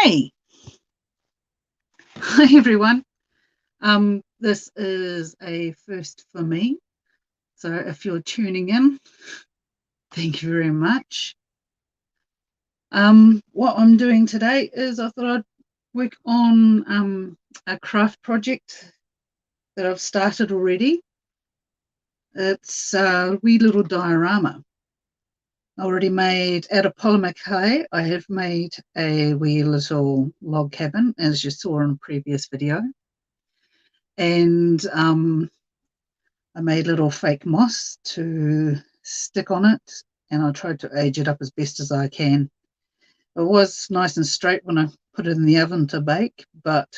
Hey, hi everyone. This is a first for me. So if you're tuning in, thank you very much. What I'm doing today is I thought I'd work on a craft project that I've started already. It's a wee little diorama. I already made out of polymer clay. I have made a wee little log cabin, as you saw in a previous video. And I made little fake moss to stick on it, and I tried to age it up as best as I can. It was nice and straight when I put it in the oven to bake, but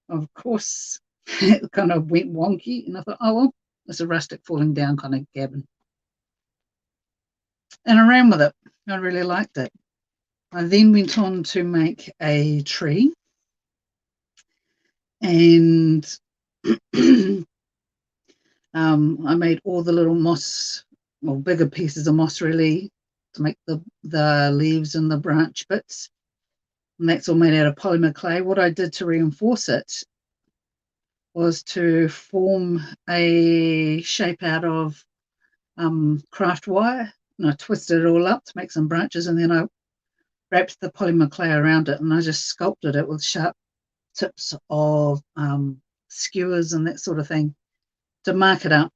of course it kind of went wonky, and I thought, oh well, it's a rustic falling down kind of cabin. And I ran with it. I really liked it. I then went on to make a tree, and I made all the little moss, or bigger pieces of moss really, to make the leaves and the branch bits. And that's all made out of polymer clay. What I did to reinforce it was to form a shape out of craft wire. And I twisted it all up to make some branches, and then I wrapped the polymer clay around it, and I just sculpted it with sharp tips of skewers and that sort of thing to mark it up.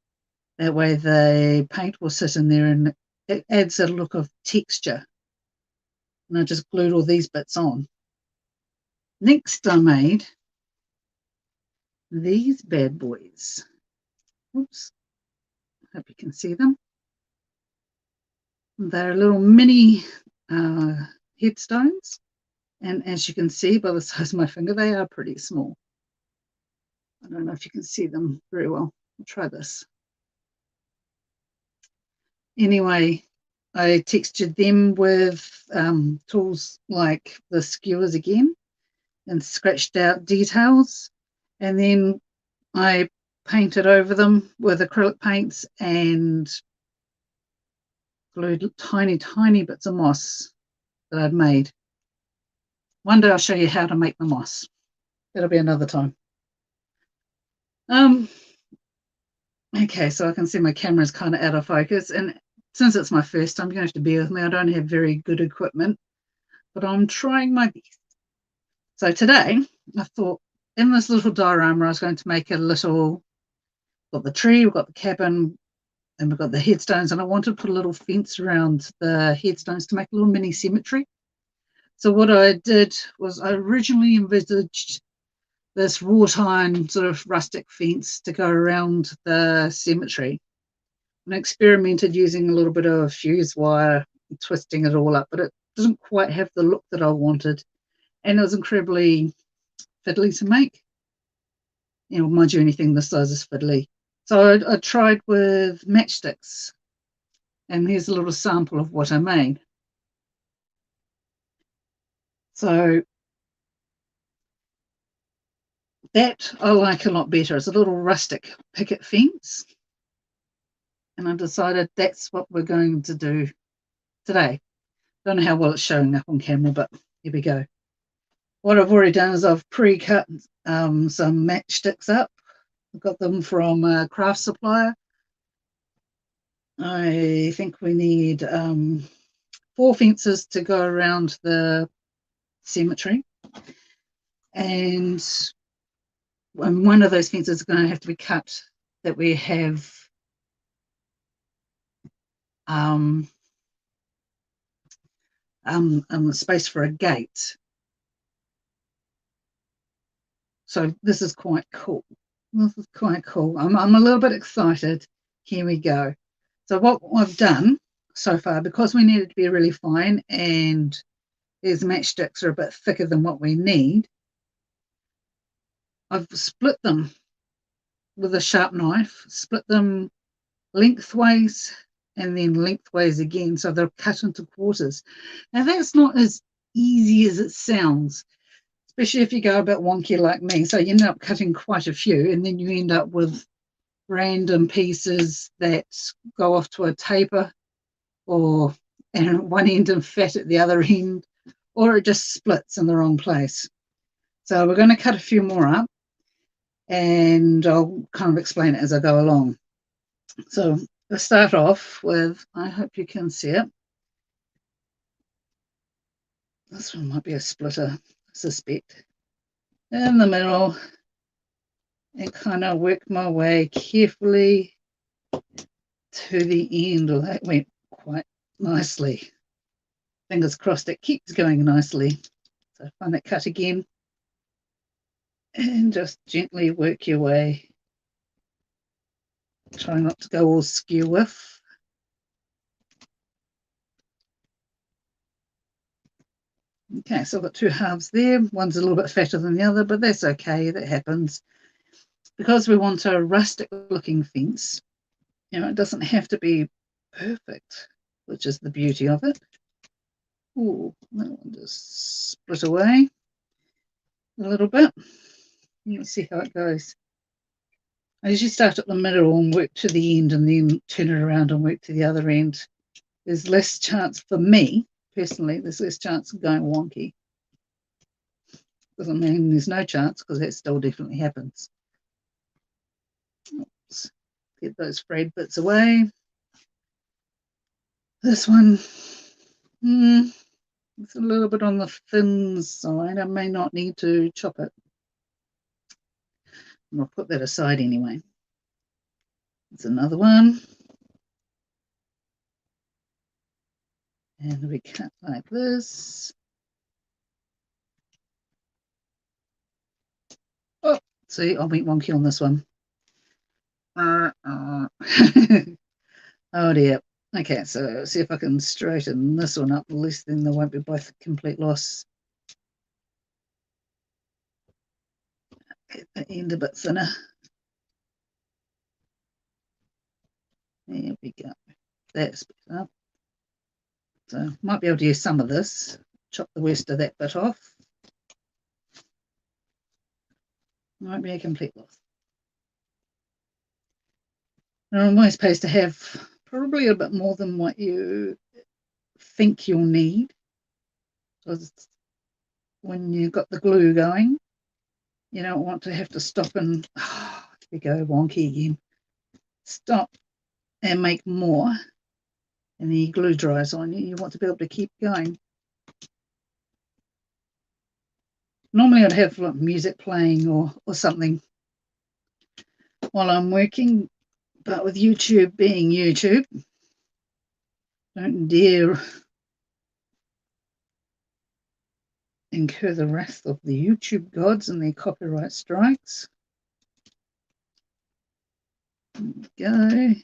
That way the paint will sit in there and it adds a look of texture. And I just glued all these bits on. Next I made these bad boys. Oops, hope you can see them. They're little mini headstones. And as you can see by the size of my finger, they are pretty small. I don't know if you can see them very well. I'll try this. Anyway, I textured them with tools like the skewers again and scratched out details. And then I painted over them with acrylic paints and glued tiny, tiny bits of moss that I'd made. One day I'll show you how to make the moss. That'll be another time. Okay, so I can see my camera's kind of out of focus, and since it's my first time, you're going to have to bear with me. I don't have very good equipment, but I'm trying my best. So today, I thought in this little diorama, I was going to make a little, we've got the tree, we've got the cabin, and we've got the headstones, and I wanted to put a little fence around the headstones to make a little mini cemetery. So what I did was I originally envisaged this wrought iron sort of rustic fence to go around the cemetery. And I experimented using a little bit of fuse wire, twisting it all up, but it doesn't quite have the look that I wanted. And it was incredibly fiddly to make. You know, mind you, anything this size is fiddly. So I tried with matchsticks. And here's a little sample of what I made. So that I like a lot better. It's a little rustic picket fence. And I decided that's what we're going to do today. Don't know how well it's showing up on camera, but here we go. What I've already done is I've pre-cut some matchsticks up. I've got them from a craft supplier. I think we need 4 fences to go around the cemetery. And one of those fences is going to have to be cut that we have space for a gate. So this is quite cool. This is quite cool. I'm a little bit excited. Here we go. So what I've done so far, because we need it to be really fine and these matchsticks are a bit thicker than what we need, I've split them with a sharp knife, split them lengthways and then lengthways again, so they're cut into quarters. Now that's not as easy as it sounds, especially if you go a bit wonky like me. So you end up cutting quite a few, and then you end up with random pieces that go off to a taper, or and one end and fat at the other end, or it just splits in the wrong place. So we're going to cut a few more up, and I'll kind of explain it as I go along. So let's start off with, I hope you can see it. This one might be a splitter, I suspect. In the middle, and kind of work my way carefully to the end. Well, that went quite nicely. Fingers crossed it keeps going nicely. So find that cut again, and just gently work your way. Try not to go all skew with. Okay, so I've got two halves there. One's a little bit fatter than the other, but that's okay, that happens. Because we want a rustic looking fence, you know, it doesn't have to be perfect, which is the beauty of it. Oh, that one just split away a little bit. Let's see how it goes. I usually start at the middle and work to the end, and then turn it around and work to the other end. There's less chance for me, personally, there's less chance of going wonky. Doesn't mean there's no chance, because that still definitely happens. Oops. Get those frayed bits away. This one, it's a little bit on the thin side. I may not need to chop it. I'll put that aside anyway. It's another one. And we cut like this. Oh, see, I went wonky on this one. Oh dear. Okay, so see if I can straighten this one up, at least then they won't be both complete loss. Get the end a bit thinner. There we go. That's better. So might be able to use some of this. Chop the worst of that bit off. Won't be a complete loss. Now, I'm always supposed to have probably a bit more than what you think you'll need, because when you've got the glue going, you don't want to have to stop and here we go, wonky again. Stop and make more, and the glue dries on you. You want to be able to keep going. Normally I'd have like music playing or something while I'm working, but with YouTube being YouTube, don't dare incur the wrath of the YouTube gods and their copyright strikes. There we go.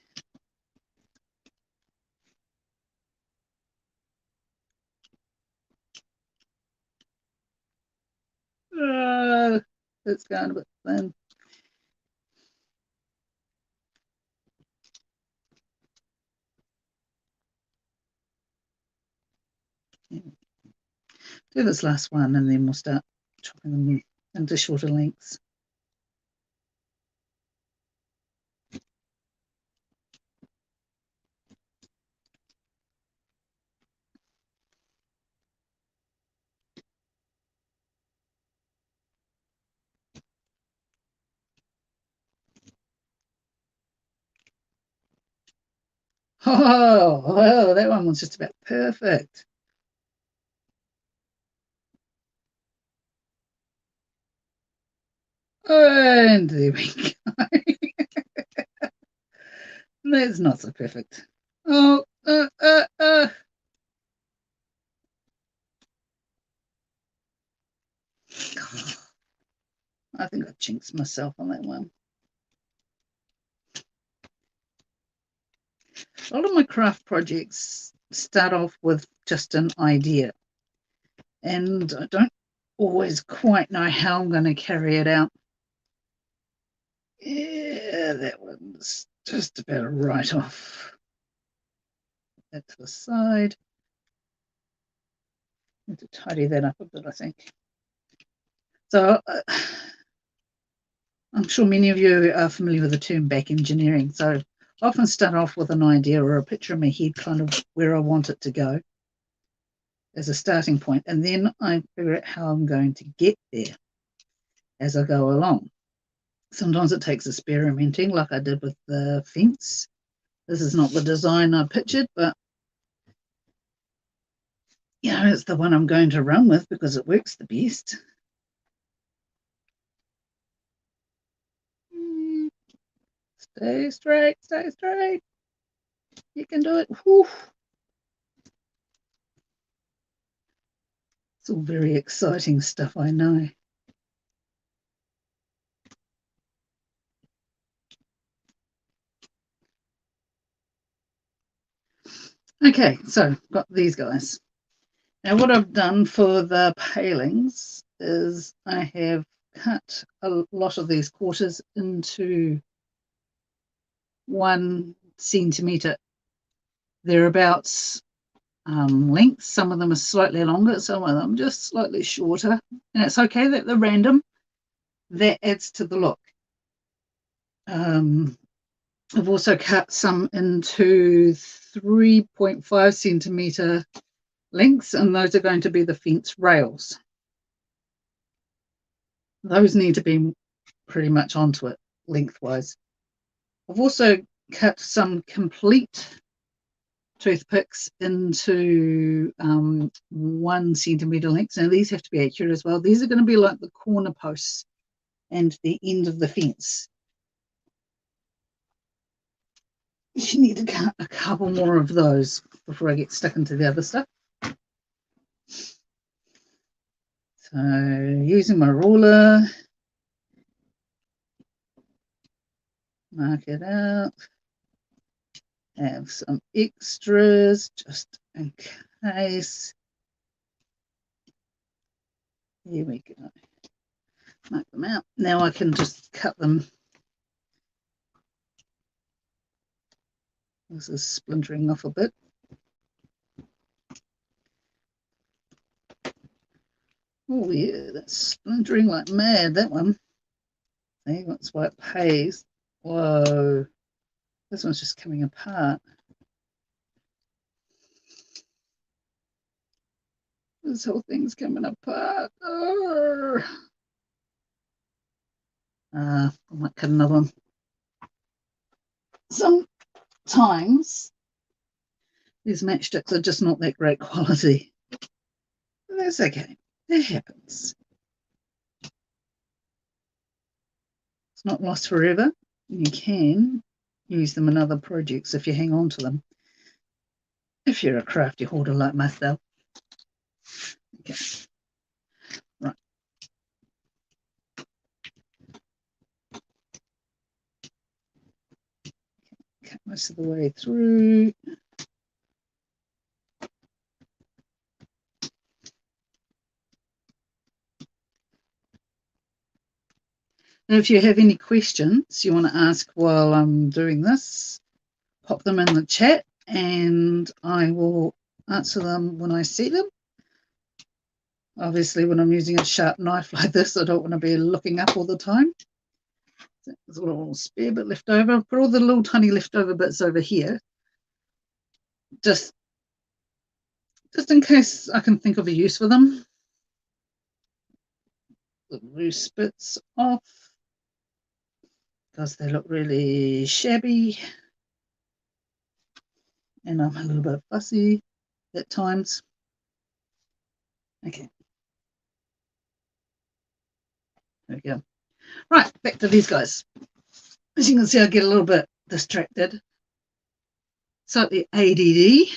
It's going a bit thin. Do this last one, and then we'll start chopping them into shorter lengths. Oh, that one was just about perfect. And there we go. That's not so perfect. Oh, I think I jinxed myself on that one. A lot of my craft projects start off with just an idea, and I don't always quite know how I'm going to carry it out. Yeah, that one's just about a write-off. Put that to the side. Need to tidy that up a bit, I think. So I'm sure many of you are familiar with the term back engineering. So I often start off with an idea or a picture in my head, kind of where I want it to go. as a starting point, and then I figure out how I'm going to get there as I go along. Sometimes it takes experimenting, like I did with the fence. This is not the design I pictured, but it's the one I'm going to run with because it works the best. Stay straight, stay straight. You can do it. Whew. It's all very exciting stuff, I know. Okay, so got these guys. Now what I've done for the palings is I have cut a lot of these quarters into 1 centimetre thereabouts length. Some of them are slightly longer, some of them just slightly shorter. And it's okay that they're random. That adds to the look. I've also cut some into 3.5 centimetre lengths, and those are going to be the fence rails. Those need to be pretty much onto it lengthwise. I've also cut some complete toothpicks into 1 centimetre lengths. Now these have to be accurate as well. These are going to be like the corner posts and the end of the fence. You need to cut a couple more of those before I get stuck into the other stuff. So using my ruler, mark it out, have some extras just in case. Here we go. Mark them out. Now I can just cut them. This is splintering off a bit. Oh yeah, that's splintering like mad, that one. See, that's why it pays. Whoa, this one's just coming apart. This whole thing's coming apart. I might cut another one. Sometimes these matchsticks are just not that great quality. But that's okay. That happens. It's not lost forever. You can use them in other projects if you hang on to them. If you're a crafty hoarder like myself. Okay. Right. Cut most of the way through. And if you have any questions you want to ask while I'm doing this, pop them in the chat and I will answer them when I see them. Obviously, when I'm using a sharp knife like this, I don't want to be looking up all the time. There's a little spare bit left over. I'll put all the little tiny leftover bits over here, just in case I can think of a use for them. The loose bits off because they look really shabby and I'm a little bit fussy at times. Okay. There we go. Right, back to these guys. As you can see, I get a little bit distracted. Slightly ADD.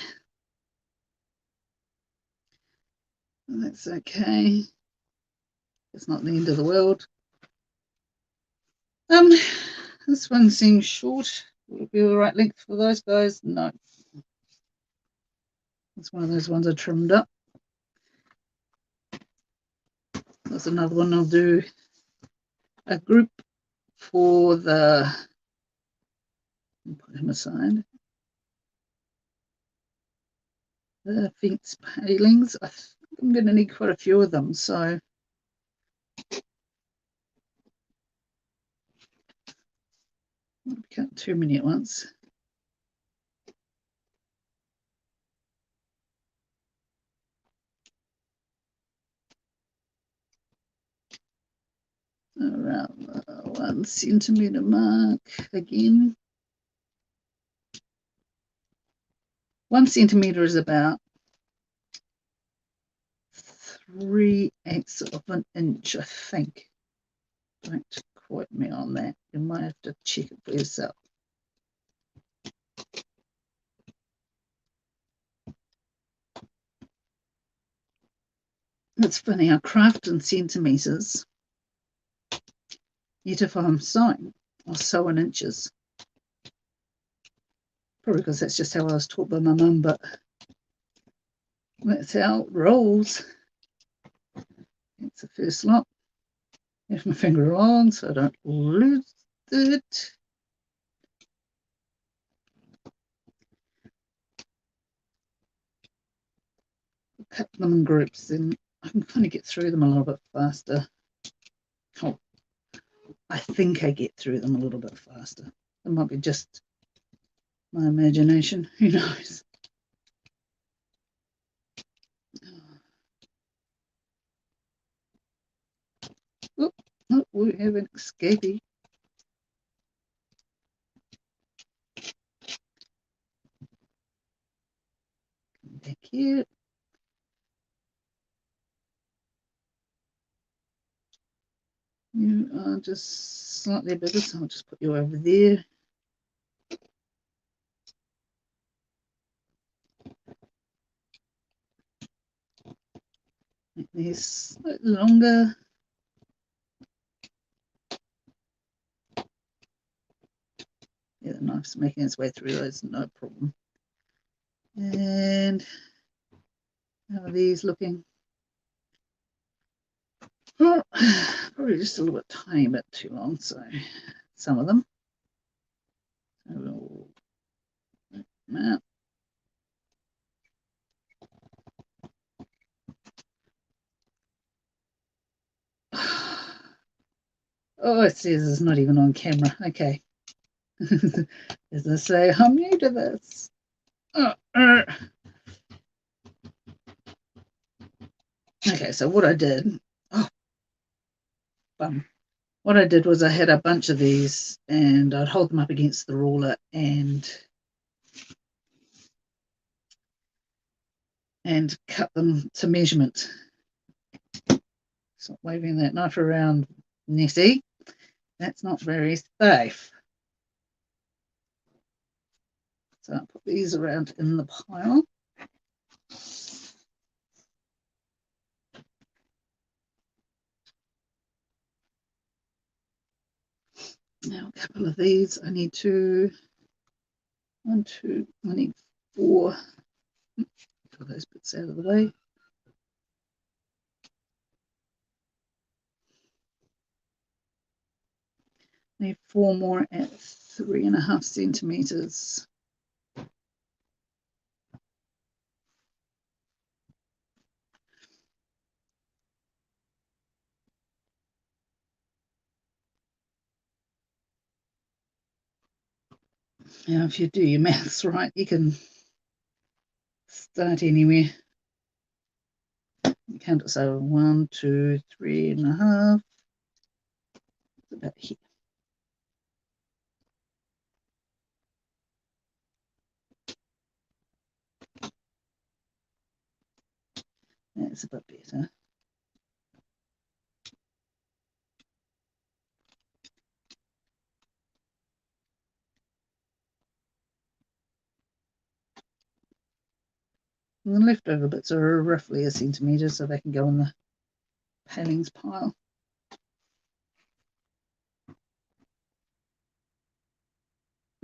That's okay. It's not the end of the world. This one seems short. Will it be the right length for those guys? No. It's one of those ones I trimmed up. There's another one I'll do a group for the, put him aside, the fence palings. I think I'm going to need quite a few of them, so don't cut too many at once. around the 1 centimetre mark again. 1 centimetre is about 3/8 of an inch, I think. Don't quote me on that. You might have to check it for yourself. It's funny, I craft in centimetres, yet if I'm sewing, I'll sew in inches. Probably because that's just how I was taught by my mum, but that's how it rolls. That's the first lot. Have my finger along so I don't lose it. Cut them in groups, then I can kind of get through them a little bit faster. Oh, I think I get through them a little bit faster. It might be just my imagination. Who knows? Oh, we have an escapee. Come back here. You are just slightly bigger, so I'll just put you over there. Make these slightly longer. Yeah, the knife's making its way through those, no problem. And how are these looking? Well, probably just a little bit, tiny bit too long, so some of them. So we'll, oh, it says it's not even on camera. Okay. As I say, I'm new to this. Okay, so what I did, what I did was I had a bunch of these and I'd hold them up against the ruler and cut them to measurement. Stop waving that knife around, Nessie. That's not very safe. So I'll put these around in the pile. Now a couple of these, I need 4. Put those bits out of the way. Need 4 more at 3.5 centimetres. Now, if you do your maths right, you can start anywhere. You count it, so 1, 2, 3.5. It's about here. That's a bit better. And the leftover bits are roughly a centimetre, so they can go in the paintings pile.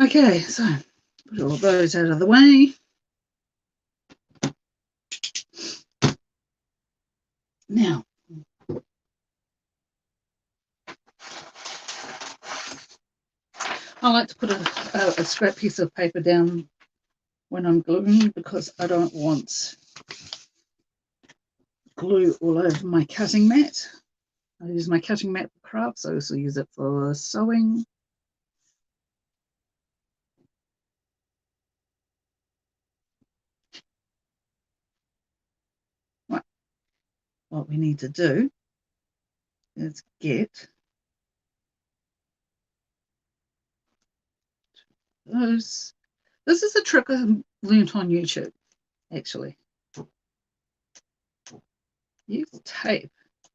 Okay, so put all of those out of the way. Now, I like to put a scrap piece of paper down when I'm gluing because I don't want glue all over my cutting mat. I use my cutting mat for crafts. I also use it for sewing. Right. What we need to do is get those. This is a trick I learnt on YouTube, actually. Use tape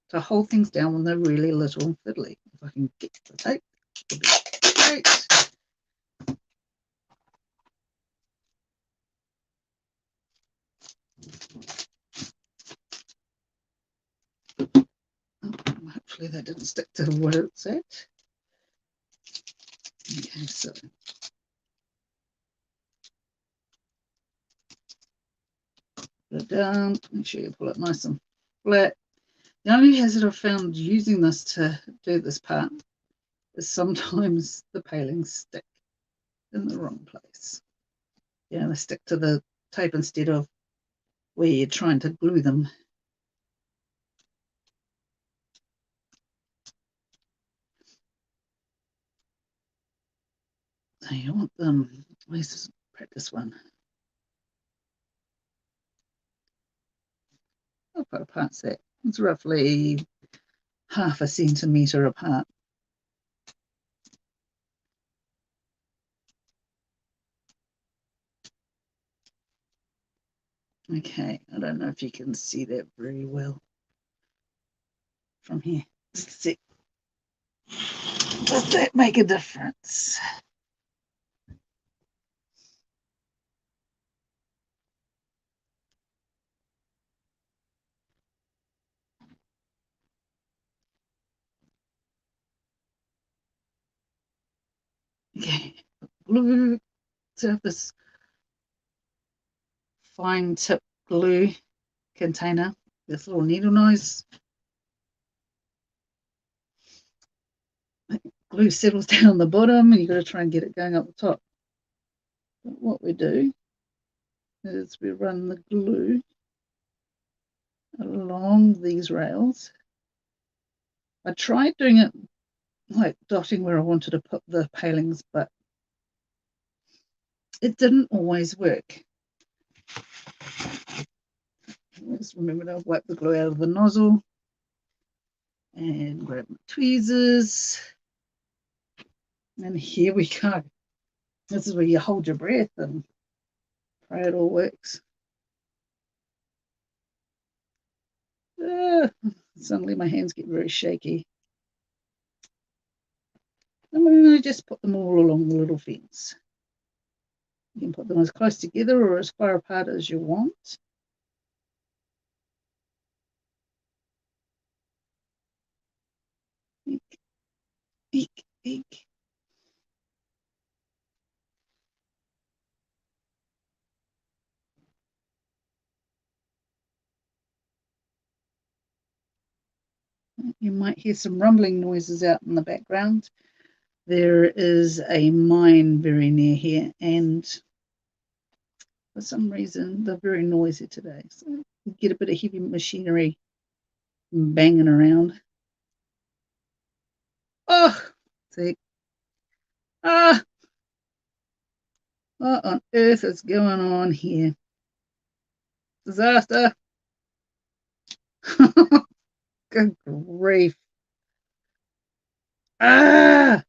to hold things down when they're really little and fiddly. If I can get the tape, it'll be great. Hopefully that didn't stick to where it's at. Okay, so put it down, make sure you pull it nice and flat. The only hazard I've found using this to do this part is sometimes the palings stick in the wrong place. Yeah, they stick to the tape instead of where you're trying to glue them. So you want them, let's just practice one. How far apart's that? It's roughly half a centimetre apart. Okay, I don't know if you can see that very well from here. Let's see. Does that make a difference? Okay, glue. So this fine tip glue container, this little needle nose. Glue settles down the bottom and you've got to try and get it going up the top. But what we do is we run the glue along these rails. I tried doing it like dotting where I wanted to put the palings, but it didn't always work. Just remember to wipe the glue out of the nozzle and grab my tweezers. And here we go. This is where you hold your breath and pray it all works. Suddenly my hands get very shaky. I'm going to just put them all along the little fence. You can put them as close together or as far apart as you want. Eek, eek, eek. You might hear some rumbling noises out in the background. There is a mine very near here, and for some reason they're very noisy today. So you get a bit of heavy machinery banging around. Oh, see. Ah, what on earth is going on here? Disaster. Good grief. Ah!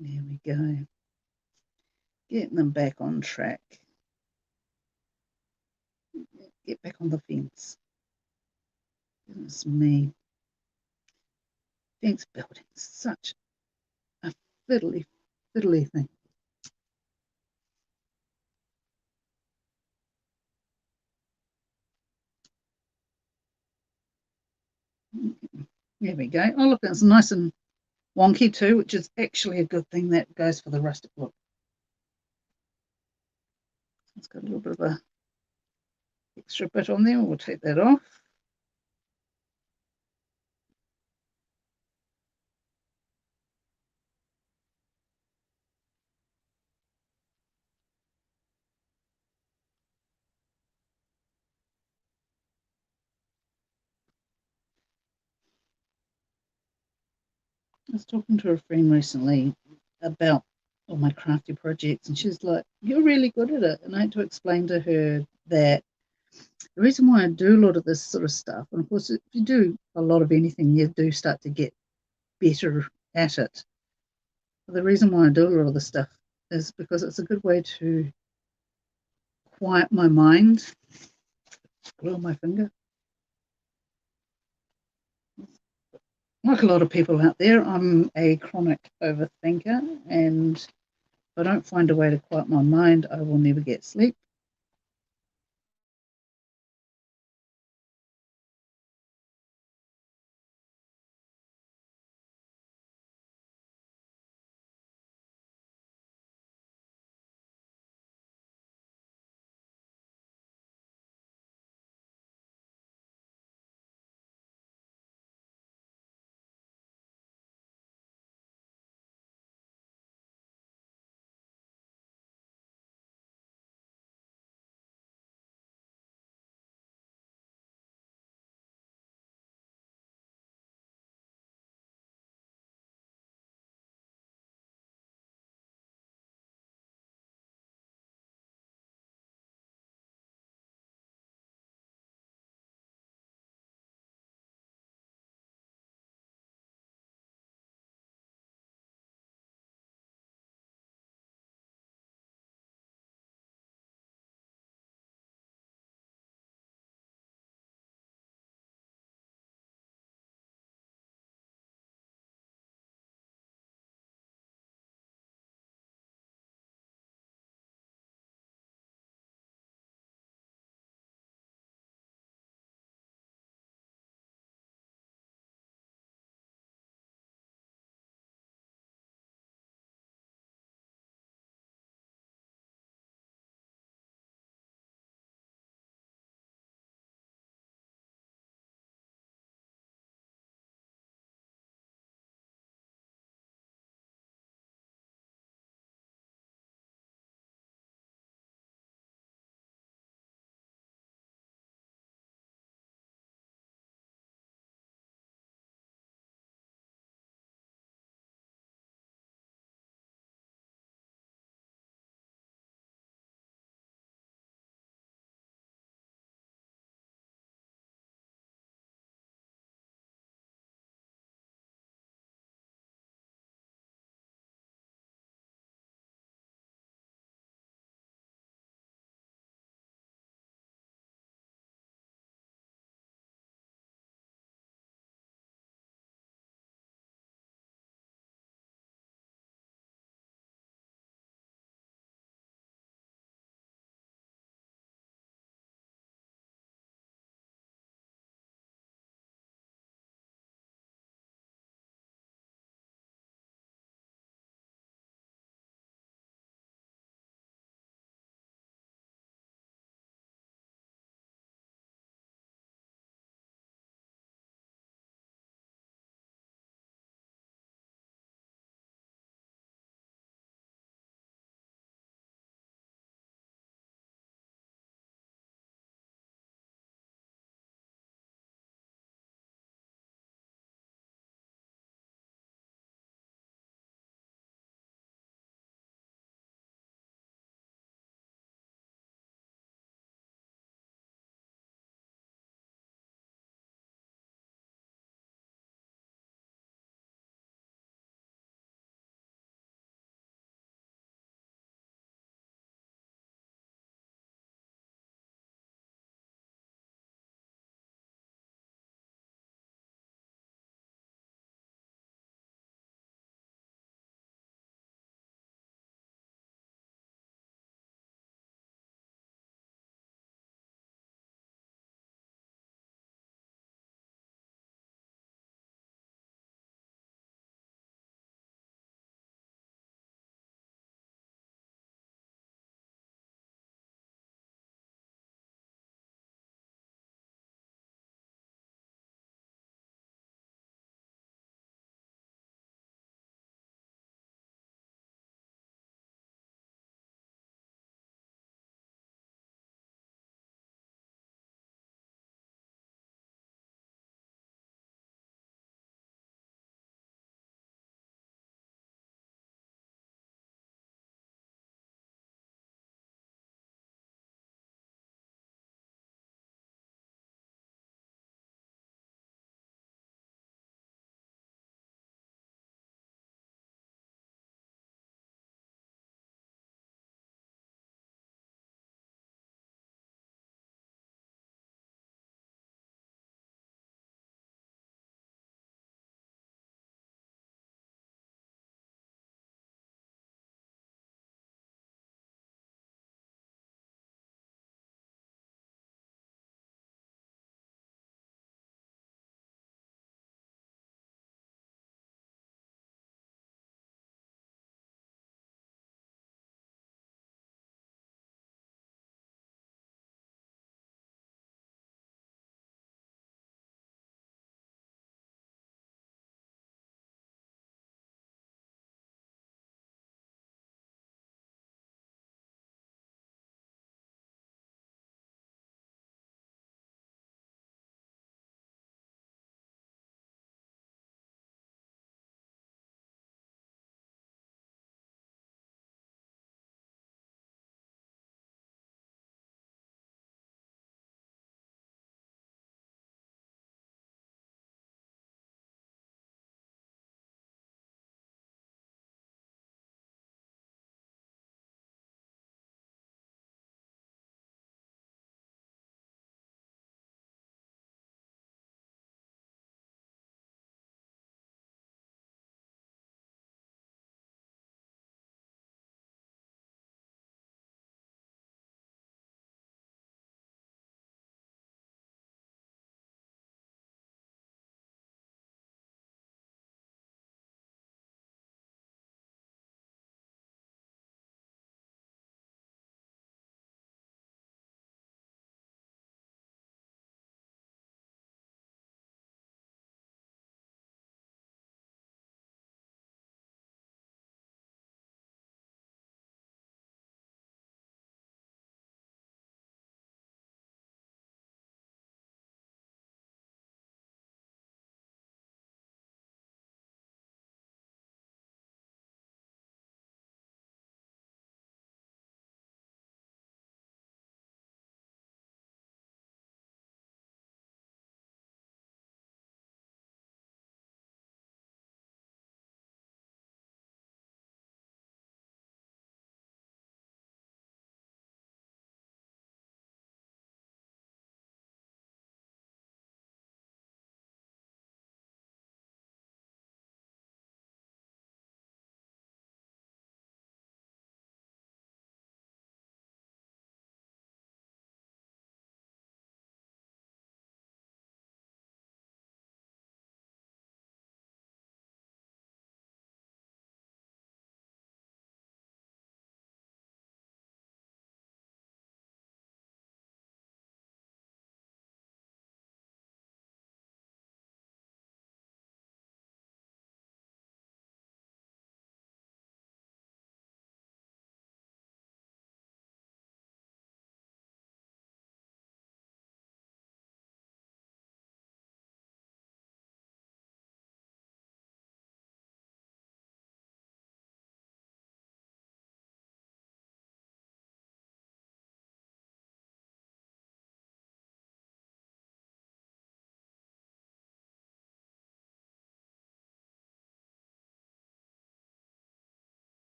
There we go. Getting them back on track. Get back on the fence. Goodness me. Fence building, such a fiddly, fiddly thing. There we go. Oh, look, it's nice and wonky too, which is actually a good thing. That goes for the rustic look. It's got a little bit of a extra bit on there. We'll take that off. I was talking to a friend recently about all my crafty projects, and she's like, "You're really good at it." And I had to explain to her that the reason why I do a lot of this sort of stuff, and of course, if you do a lot of anything, you do start to get better at it. But the reason why I do a lot of this stuff is because it's a good way to quiet my mind. Glue on my finger. Like a lot of people out there, I'm a chronic overthinker, and if I don't find a way to quiet my mind, I will never get sleep.